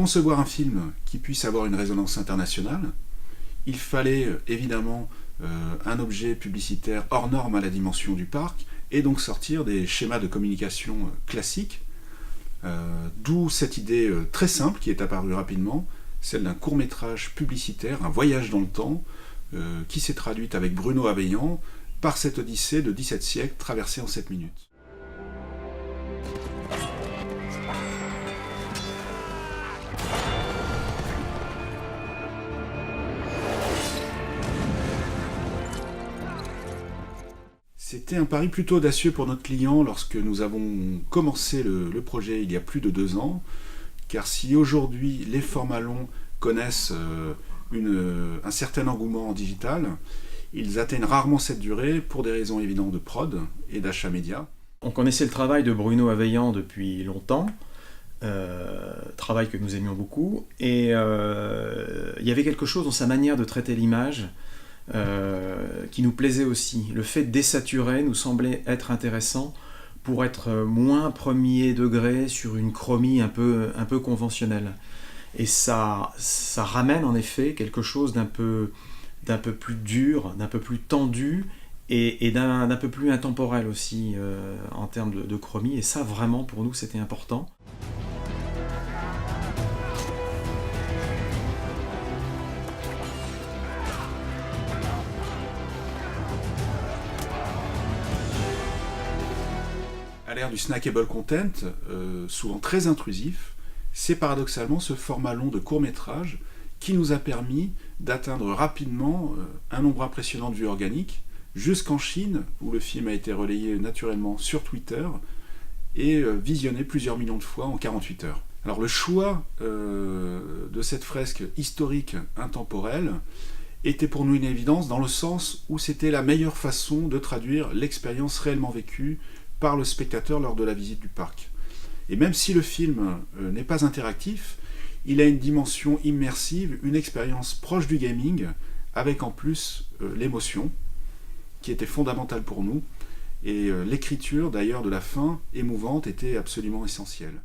concevoir un film qui puisse avoir une résonance internationale, il fallait évidemment un objet publicitaire hors norme à la dimension du parc, et donc sortir des schémas de communication classiques, d'où cette idée très simple qui est apparue rapidement, celle d'un court-métrage publicitaire, un voyage dans le temps, qui s'est traduite avec Bruno Aveillant par cette odyssée de 17 siècles traversée en 7 minutes. C'était un pari plutôt audacieux pour notre client lorsque nous avons commencé le projet il y a plus de 2 ans, car si aujourd'hui les formats longs connaissent un certain engouement en digital, ils atteignent rarement cette durée pour des raisons évidentes de prod et d'achat média. On connaissait le travail de Bruno Aveillant depuis longtemps, travail que nous aimions beaucoup, et il y avait quelque chose dans sa manière de traiter l'image qui nous plaisait aussi. Le fait de désaturer nous semblait être intéressant pour être moins premier degré sur une chromie un peu conventionnelle. Et ça ramène en effet quelque chose d'un peu plus dur, d'un peu plus tendu et d'un peu plus intemporel aussi en termes de chromie. Et ça, vraiment, pour nous, c'était important. À l'ère du snackable content, souvent très intrusif, c'est paradoxalement ce format long de court-métrage qui nous a permis d'atteindre rapidement un nombre impressionnant de vues organiques, jusqu'en Chine, où le film a été relayé naturellement sur Twitter et visionné plusieurs millions de fois en 48 heures. Alors le choix de cette fresque historique intemporelle était pour nous une évidence dans le sens où c'était la meilleure façon de traduire l'expérience réellement vécue par le spectateur lors de la visite du parc. Et même si le film n'est pas interactif, il a une dimension immersive, une expérience proche du gaming, avec en plus l'émotion, qui était fondamentale pour nous, et l'écriture d'ailleurs de la fin émouvante était absolument essentielle.